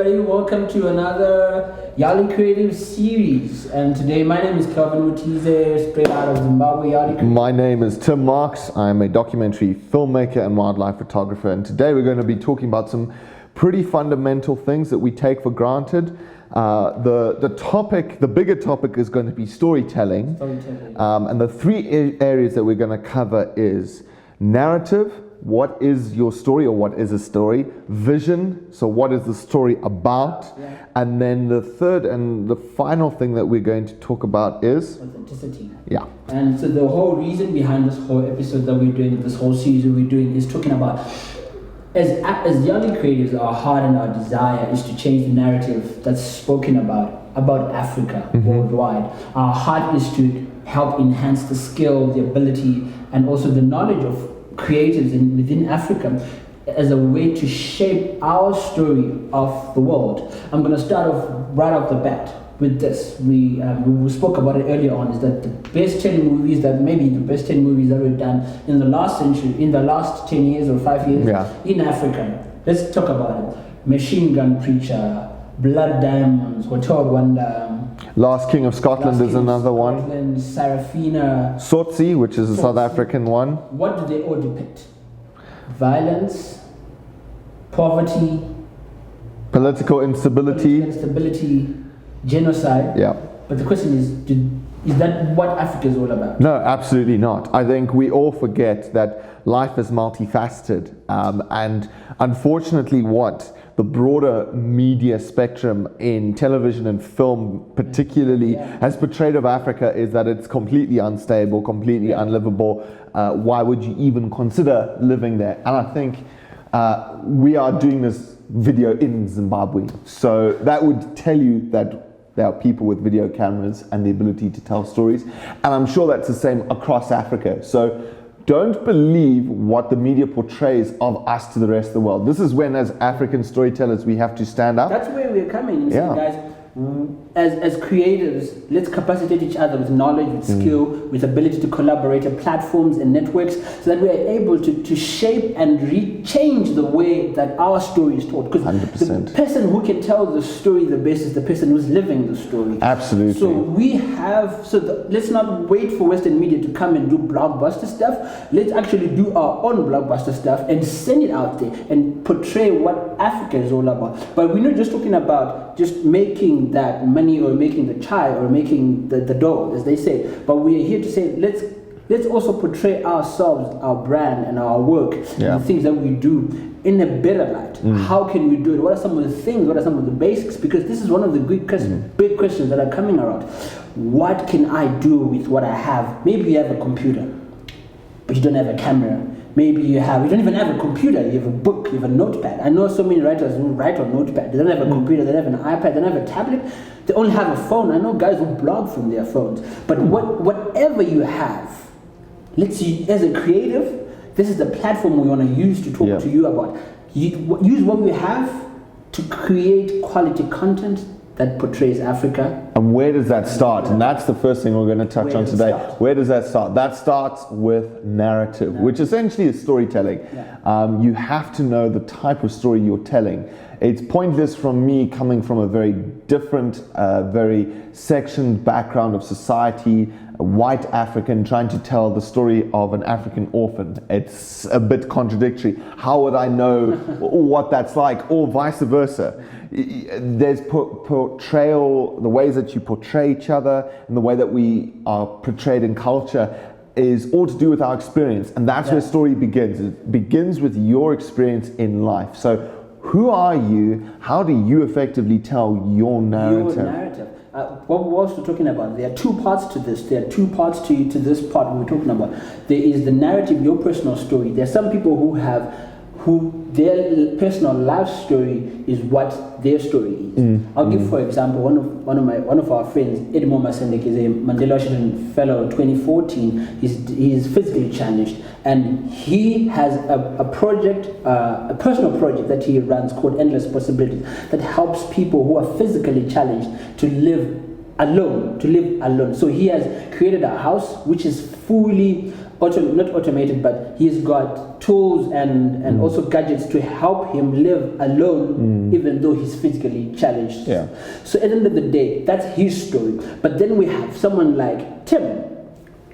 everybody, welcome to another Yali Creative Series. And today my name is Kelvin, Mutize, straight out of Zimbabwe. Yali. My name is Tim Marks. I'm a documentary filmmaker and wildlife photographer, and today we're going to be talking about some pretty fundamental things that we take for granted. The bigger topic is going to be storytelling. And the three areas that we're going to cover is narrative. What is your story, or what is a story? Vision, so what is the story about? Yeah. And then the third and the final thing that we're going to talk about is authenticity. Yeah. And so the whole reason behind this whole episode that we're doing, this whole series that we're doing, is talking about as Yali creatives, our heart and our desire is to change the narrative that's spoken about Africa worldwide. Our heart is to help enhance the skill, the ability, and also the knowledge of creatives within Africa as a way to shape our story of the world. I'm going to start off right off the bat with this. We spoke about it earlier on, is that the best 10 movies that we've done in the last century, in the last 10 years or 5 years in Africa. Let's talk about it. Machine Gun Preacher, Blood Diamonds, Hotel Rwanda, Last King of Scotland is another one. Sarafina. Tsotsi, which is a South African one. What do they all depict? Violence, poverty, political instability, genocide. Yeah. But the question is that what Africa is all about? No, absolutely not. I think we all forget that life is multifaceted, and unfortunately what the broader media spectrum in television and film particularly has portrayed of Africa is that it's completely unstable, completely unlivable. Why would you even consider living there? And I think we are doing this video in Zimbabwe, so that would tell you that there are people with video cameras and the ability to tell stories, and I'm sure that's the same across Africa. So don't believe what the media portrays of us to the rest of the world. This is when, as African storytellers, we have to stand up. That's where we're coming. So guys, as creatives, let's capacitate each other with knowledge, with skill, with ability to collaborate on platforms and networks, so that we are able to shape and change the way that our story is told. Because the person who can tell the story the best is the person who's living the story. Absolutely. So let's not wait for Western media to come and do blockbuster stuff. Let's actually do our own blockbuster stuff and send it out there and portray what Africa is all about. But we're not just talking about just making that money or making the chai or making the dough, as they say, but we are here to say let's also portray ourselves, our brand and our work, and the things that we do in a better light. How can we do it? What are some of the things? What are some of the basics? Because this is one of the big questions that are coming around. What can I do with what I have? Maybe you have a computer, but you don't have a camera. Maybe you don't even have a computer, you have a book, you have a notepad. I know so many writers who write on notepad. They don't have a computer, they don't have an iPad, they don't have a tablet, they only have a phone. I know guys who blog from their phones. But whatever you have, let's see, as a creative, this is the platform we want to use to talk to you about. Use what we have to create quality content that portrays Africa. And where does that start? And that's the first thing we're going to touch on today. Where does that start? That starts with narrative, which essentially is storytelling. You have to know the type of story you're telling. It's pointless from me coming from a very different, very sectioned background of society, a white African trying to tell the story of an African orphan. It's a bit contradictory. How would I know what that's like, or vice versa? There's portrayal, the ways that you portray each other and the way that we are portrayed in culture is all to do with our experience, and that's where story begins. It begins with your experience in life. So who are you? How do you effectively tell your narrative? What we're also talking about, there are two parts to this. There are two parts to this part we're talking about. There is the narrative, your personal story. There are some people who their personal life story is what their story is. I'll give, for example, one of our friends, Edmo Masendek, is a Mandela Washington Fellow 2014. He's physically challenged, and he has a project, a personal project that he runs called Endless Possibilities, that helps people who are physically challenged to live alone. So he has created a house which is fully not automated, but he's got tools and also gadgets to help him live alone, even though he's physically challenged. Yeah. So at the end of the day, that's his story. But then we have someone like Tim.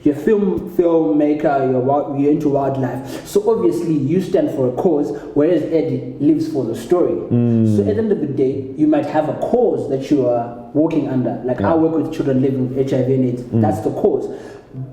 You're a filmmaker, you're into wildlife. So obviously you stand for a cause, whereas Eddie lives for the story. So at the end of the day, you might have a cause that you are working under. Like I work with children living with HIV and AIDS. That's the cause.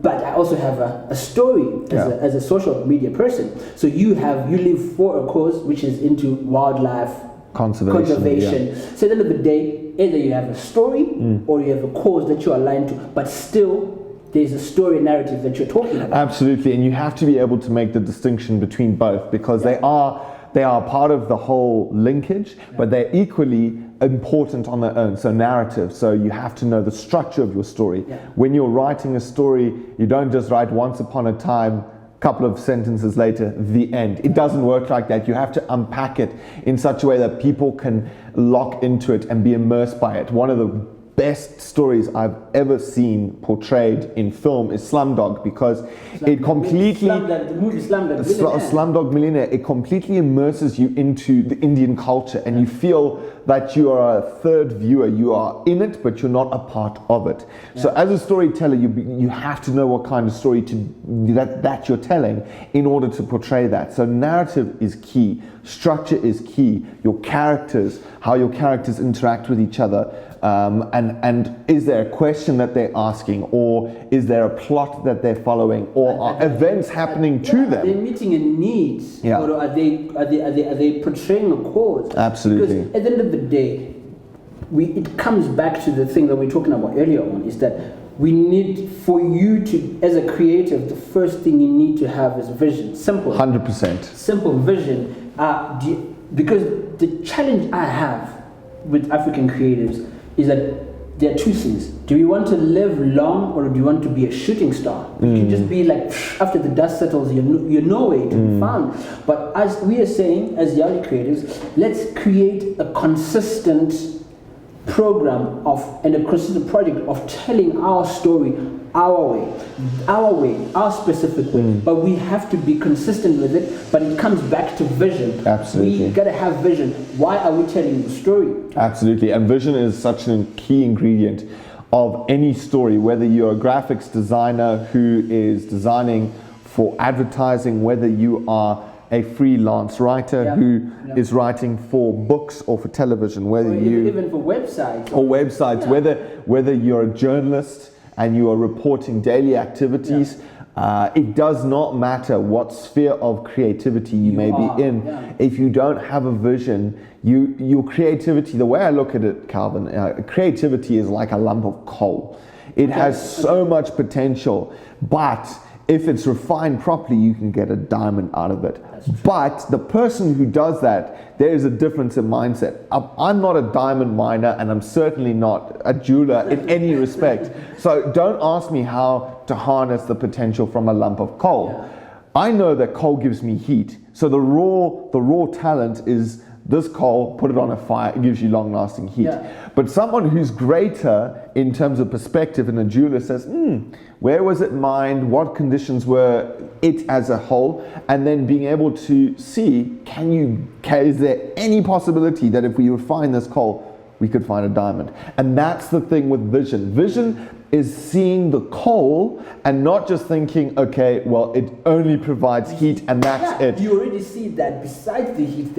But I also have a story as a social media person. So you live for a cause which is into wildlife conservation. So at the end of the day, either you have a story or you have a cause that you're aligned to, but still there's a story narrative that you're talking about. Absolutely, and you have to be able to make the distinction between both, because they are part of the whole linkage, but they're equally important on their own. So narrative, so you have to know the structure of your story. When you're writing a story, you don't just write once upon a time, couple of sentences later, the end. It doesn't work like that. You have to unpack it in such a way that people can lock into it and be immersed by it. One of the best stories I've ever seen portrayed in film is Slumdog, because it completely Slumdog Millionaire, it completely immerses you into the Indian culture, and you feel that you are a third viewer. You are in it, but you're not a part of it. So as a storyteller, you have to know what kind of story that you're telling in order to portray that. So narrative is key, structure is key, your characters, how your characters interact with each other. And is there a question that they're asking, or is there a plot that they're following, or are events happening to them? Are they meeting a need, or are they portraying a cause? Absolutely. Because at the end of the day, it comes back to the thing that we were talking about earlier on, is that we need, for you to, as a creative, the first thing you need to have is vision. Simple. 100%. Simple vision. Because the challenge I have with African creatives is that there are two things. Do you want to live long, or do you want to be a shooting star? You can just be like, after the dust settles, you're nowhere to be found. But as we are saying, as Yali creatives, let's create a consistent program and a consistent project of telling our story our way, our specific way. But we have to be consistent with it. But it comes back to vision. Absolutely. We gotta have vision. Why are we telling the story? Absolutely, and vision is such a key ingredient of any story, whether you're a graphics designer who is designing for advertising, whether you are a freelance writer who is writing for books or for television, whether even for websites, whether you're a journalist and you are reporting daily activities. It does not matter what sphere of creativity you may be in. If you don't have a vision, your creativity, the way I look at it, Kelvin, creativity is like a lump of coal. It has so much potential, but if it's refined properly, you can get a diamond out of it. But the person who does that, there is a difference in mindset. I'm not a diamond miner, and I'm certainly not a jeweler in any respect. So don't ask me how to harness the potential from a lump of coal. I know that coal gives me heat. So the raw talent is this coal, put it on a fire, it gives you long-lasting heat. But someone who's greater in terms of perspective, and a jeweler says, where was it mined? What conditions were it as a whole? And then being able to see, is there any possibility that if we refine this coal, we could find a diamond? And that's the thing with vision. Vision is seeing the coal and not just thinking, okay, well, it only provides heat and that's it. You already see that besides the heat,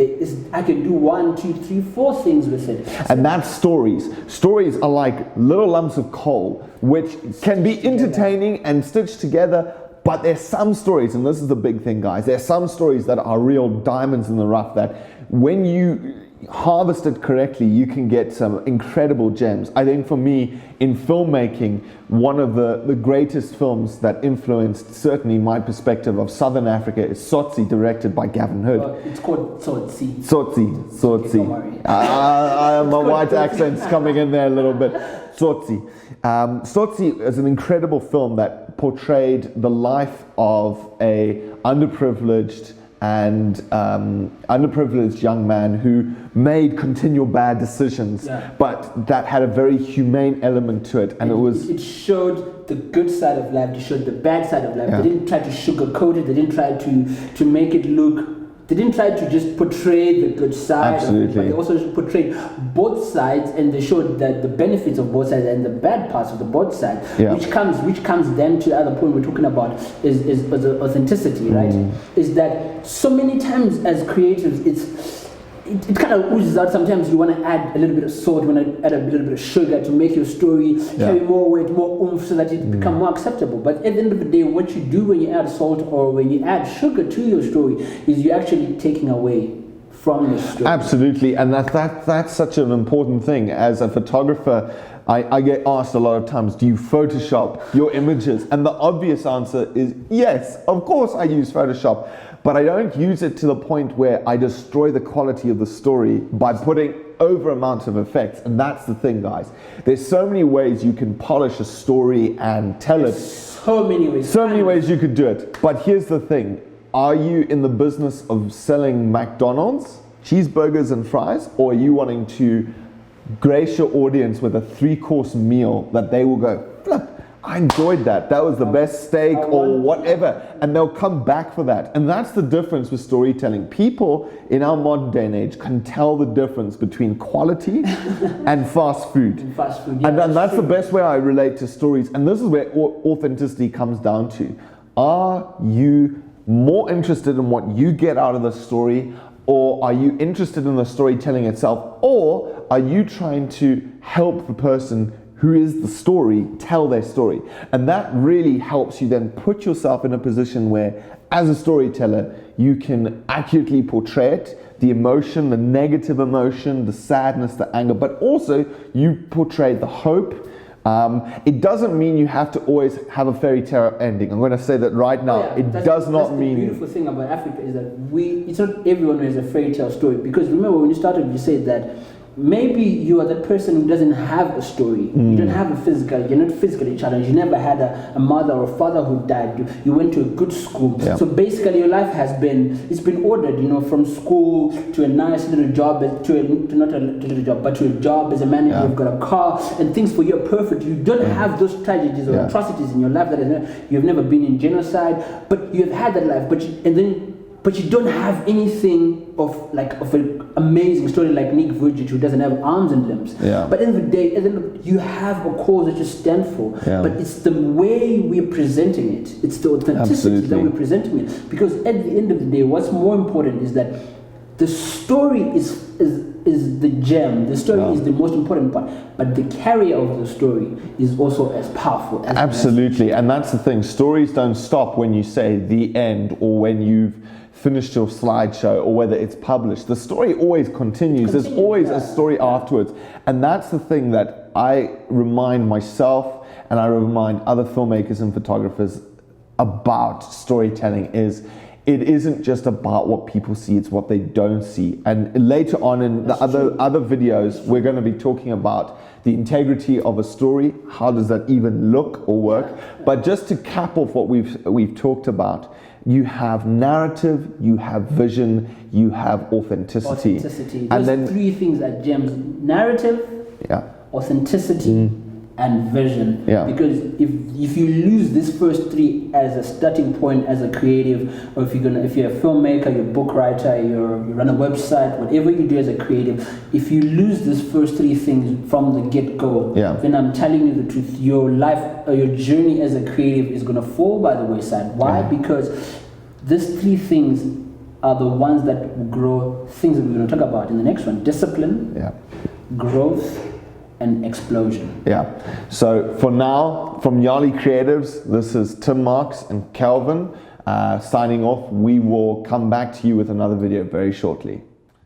I can do 1, 2, 3, 4 things with it. And that's stories. Stories are like little lumps of coal, which can be entertaining and stitched together. But there's some stories, and this is the big thing, guys, there's some stories that are real diamonds in the rough, that when you harvest it correctly, you can get some incredible gems. I think for me, in filmmaking, one of the greatest films that influenced certainly my perspective of Southern Africa is Tsotsi, directed by Gavin Hood. It's called Tsotsi. Tsotsi. My white accent's coming in there a little bit. Tsotsi. Tsotsi is an incredible film that portrayed the life of a underprivileged and underprivileged young man who made continual bad decisions, but that had a very humane element to it, and it showed the good side of life, it showed the bad side of life. They didn't try to sugarcoat it, they didn't try to make it look, they didn't try to just portray the good side. Absolutely. But they also portrayed both sides, and they showed that the benefits of both sides and the bad parts of the both sides, which comes then to the other point we're talking about is authenticity, right? Is that so many times as creatives, it kind of oozes out. Sometimes you want to add a little bit of salt, you want to add a little bit of sugar to make your story carry more weight, more oomph, so that it become more acceptable. But at the end of the day, what you do when you add salt or when you add sugar to your story is you're actually taking away from the story. Absolutely, and that's such an important thing. As a photographer, I get asked a lot of times, do you Photoshop your images? And the obvious answer is yes, of course I use Photoshop. But I don't use it to the point where I destroy the quality of the story by putting over amounts of effects. And that's the thing, guys. There's so many ways you can polish a story and tell it. So many ways. So many ways you could do it. But here's the thing. Are you in the business of selling McDonald's, cheeseburgers and fries? Or are you wanting to grace your audience with a 3-course meal that they will go, flip, I enjoyed that. That was the best steak or whatever. And they'll come back for that. And that's the difference with storytelling. People in our modern day and age can tell the difference between quality and fast food. And that's the best way I relate to stories. And this is where authenticity comes down to. Are you more interested in what you get out of the story, or are you interested in the storytelling itself, or are you trying to help the person who is the story tell their story? And that really helps you then put yourself in a position where, as a storyteller, you can accurately portray it, the emotion, the negative emotion, the sadness, the anger, but also you portray the hope. It doesn't mean you have to always have a fairy tale ending. I'm going to say that right now. It does not mean. The beautiful thing about Africa is that it's not everyone who has a fairy tale story. Because remember, when you started, you said that maybe you are the person who doesn't have a story. You don't have you're not physically challenged. You never had a mother or a father who died. You went to a good school. So basically your life it's been ordered, from school to a nice little job, to not a little job, but to a job as a manager. You've got a car and things for you are perfect. You don't have those tragedies or atrocities in your life you've never been in genocide, but you have had that life, but you don't have anything of an amazing story like Nick Vujicic, who doesn't have arms and limbs. But at the end of the day, you have a cause that you stand for. But it's the way we're presenting it. It's the authenticity that we're presenting it. Because at the end of the day, what's more important is that the story is the gem. The story is the most important part. But the carrier of the story is also as powerful as absolutely. And that's the thing. Stories don't stop when you say the end or when you've finished your slideshow or whether it's published. The story always continues. There's always a story afterwards. And that's the thing that I remind myself and I remind other filmmakers and photographers about storytelling is it isn't just about what people see, it's what they don't see. And later on in the other videos, we're going to be talking about the integrity of a story. How does that even look or work? But just to cap off what we've talked about, you have narrative, you have vision, you have authenticity. And then 3 things are gems: narrative, authenticity, and vision. Because if you lose these first 3 as a starting point as a creative, or if you're a filmmaker, you're a book writer, you run a website, whatever you do as a creative, if you lose these first 3 things from the get-go, then I'm telling you the truth, your life or your journey as a creative is going to fall by the wayside. Why? Because these 3 things are the ones that will grow things that we're going to talk about in the next one: discipline, growth, and explosion. So for now, from Yali Creatives, this is Tim Marks and Kelvin signing off. We will come back to you with another video very shortly.